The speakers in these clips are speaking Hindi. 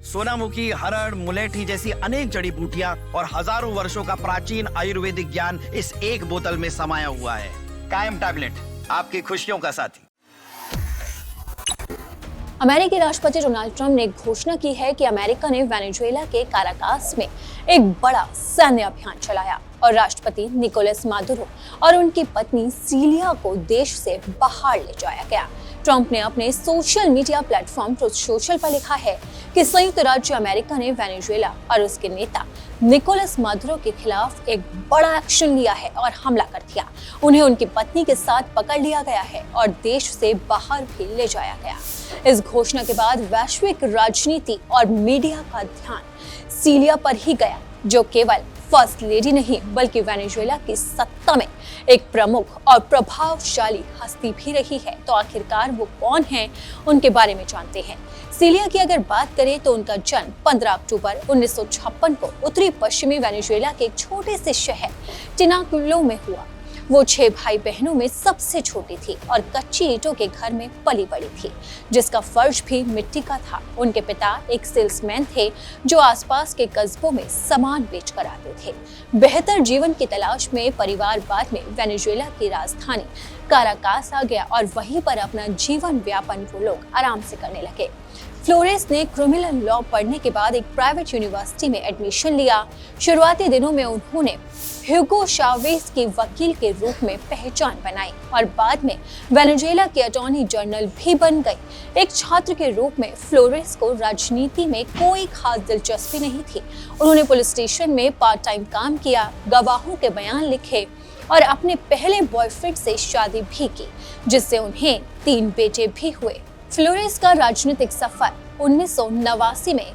सोनामुखी, हरड़, मुलेठी जैसी अनेक जड़ी बूटियां और हजारों वर्षों का प्राचीन आयुर्वेदिक ज्ञान इस एक बोतल में समाया हुआ है। कायम टैबलेट, आपकी खुशियों का साथी। अमेरिकी राष्ट्रपति डोनाल्ड ट्रंप ने घोषणा की है कि अमेरिका ने वेनेजुएला के काराकास में एक बड़ा सैन्य अभियान चलाया और राष्ट्रपति निकोलस मादुरो और उनकी पत्नी सीलिया को देश से बाहर ले जाया गया। ट्रंप ने अपने social media platform truth social पर लिखा है कि संयुक्त राज्य अमेरिका ने वेनेजुएला और उसके नेता निकोलस मादुरो के खिलाफ एक बड़ा एक्शन लिया है और हमला कर दिया। उन्हें उनकी पत्नी के साथ पकड़ लिया गया है और देश से बाहर भी ले जाया गया। इस घोषणा के बाद वैश्विक राजनीति और मीडिया का ध्यान सीलिया पर ही गया, जो केवल फर्स्ट लेडी नहीं बल्कि वेनेजुएला की सत्ता में एक प्रमुख और प्रभावशाली हस्ती भी रही है। तो आखिरकार वो कौन है, उनके बारे में जानते हैं। सीलिया की अगर बात करें तो उनका जन्म 15 अक्टूबर 1956 को उत्तरी पश्चिमी वेनेजुएला के एक छोटे से शहर टिनाकुलो में हुआ। वो 6 भाई बहनों में सबसे छोटी थी और कच्ची ईंटों के घर में पली बड़ी थी, जिसका फर्श भी मिट्टी का था। उनके पिता एक सेल्समैन थे जो आसपास के कस्बों में सामान बेचकर आते थे। बेहतर जीवन की तलाश में परिवार बाद में वेनेजुएला की राजधानी काराकास आ गया और वहीं पर अपना जीवन यापन वो लोग आराम से करने लगे। फ्लोरेस ने क्रिमिनल लॉ पढ़ने के बाद एक प्राइवेट यूनिवर्सिटी में एडमिशन लिया। शुरुआती दिनों में उन्होंने ह्यूगो चावेज की वकील के रूप में पहचान बनाई और बाद में वेनेजुएला के अटॉर्नी जनरल भी बन गई। एक छात्र के रूप में फ्लोरेस को राजनीति में कोई खास दिलचस्पी नहीं थी। उन्होंने पुलिस स्टेशन में पार्ट टाइम काम किया, गवाहों के बयान लिखे और अपने पहले बॉयफ्रेंड से शादी भी की, जिससे उन्हें 3 बेटे भी हुए। फ्लोरेस का राजनीतिक सफर 1989 में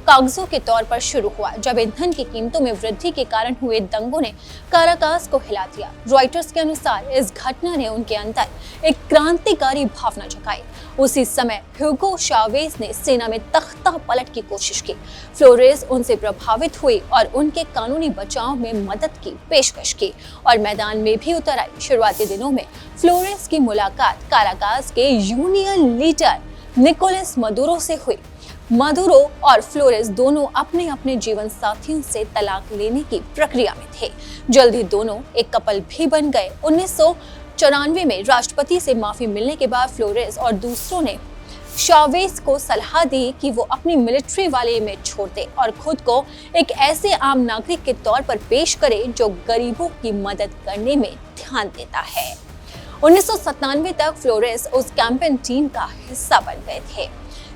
कागजों के तौर पर शुरू हुआ, जब ईंधन की कीमतों में वृद्धि के कारण हुए दंगों ने काराकास को हिला दिया। रॉयटर्स के अनुसार इस घटना ने उनके अंदर एक क्रांतिकारी भावना जगाई। उसी समय ह्यूगो चावेज ने सेना में तख्ता पलट की कोशिश की। फ्लोरेस उनसे प्रभावित हुई और उनके कानूनी बचाव में मदद की पेशकश की और मैदान में भी उतर आई। शुरुआती दिनों में फ्लोरेस की मुलाकात काराकास के यूनियन लीडर निकोलस मादुरो से हुई। मादुरो और फ्लोरेस दोनों अपने अपने जीवन साथियों से तलाक लेने की प्रक्रिया में थे। जल्द ही दोनों एक कपल भी बन गए। 1994 में राष्ट्रपति से माफी मिलने के बाद फ्लोरेस और दूसरों ने चावेज को सलाह दी कि वो अपनी मिलिट्री वाले इमेज छोड़ दे और खुद को एक ऐसे आम नागरिक के तौर पर पेश करे जो गरीबों की मदद करने में ध्यान देता है। 1997 तक फ्लोरेस उस कैंपेन टीम का हिस्सा बन गए थे,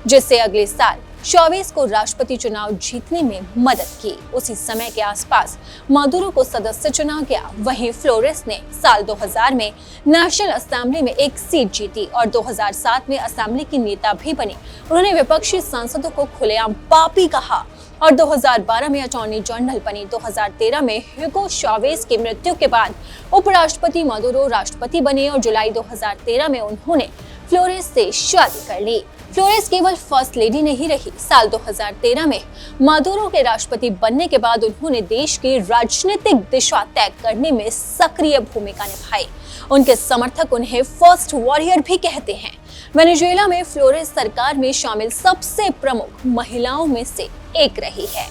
जिससे अगले साल चावेज को राष्ट्रपति चुनाव जीतने में मदद की। उसी समय के आसपास मादुरो को सदस्य चुना गया। वहीं फ्लोरेस ने साल 2000 में नेशनल असेंबली में एक सीट जीती और 2007 में असेंबली की नेता भी बनी। उन्होंने विपक्षी सांसदों को खुलेआम पापी कहा और 2012 में अटॉर्नी जनरल बनी। 2013 में ह्यूगो चावेज की मृत्यु के बाद उपराष्ट्रपति मादुरो राष्ट्रपति बने और जुलाई 2013 में उन्होंने फ्लोरेस से शादी कर ली। फ्लोरेस केवल फर्स्ट लेडी नहीं रही। साल 2013 में मादुरो के राष्ट्रपति बनने के बाद उन्होंने देश की राजनीतिक दिशा तय करने में सक्रिय भूमिका निभाई। उनके समर्थक उन्हें फर्स्ट वॉरियर भी कहते हैं। वेनेजुएला में फ्लोरेस सरकार में शामिल सबसे प्रमुख महिलाओं में से एक रही है।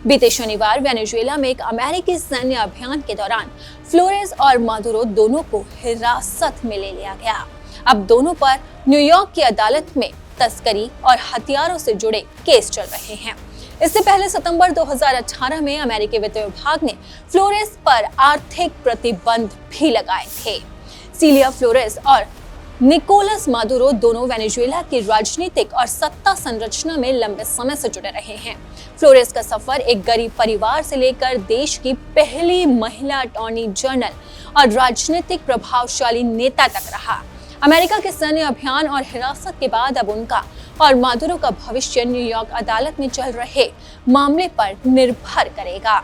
बीते शनिवार वेनेजुएला में एक अमेरिकी सैन्य अभियान के दौरान फ्लोरेस और मादुरो दोनों को हिरासत में ले लिया गया। अब दोनों पर न्यूयॉर्क की अदालत में तस्करी और हथियारों से जुड़े केस चल रहे हैं। इससे पहले सितंबर 2018 में अमेरिकी वित्त विभाग ने फ्लोरेस पर आर्थिक प्रतिबंध भी लगाए थे। सीलिया फ्लोरेस और निकोलस मादुरो दोनों वेनेजुएला की राजनीतिक और सत्ता संरचना में लंबे समय से जुड़े रहे हैं। फ्लोरेस का सफर एक गरीब परिवार से लेकर देश की पहली महिला अटॉर्नी जनरल और राजनीतिक प्रभावशाली नेता तक रहा। अमेरिका के सैन्य अभियान और हिरासत के बाद अब उनका और मादुरो का भविष्य न्यूयॉर्क अदालत में चल रहे मामले पर निर्भर करेगा।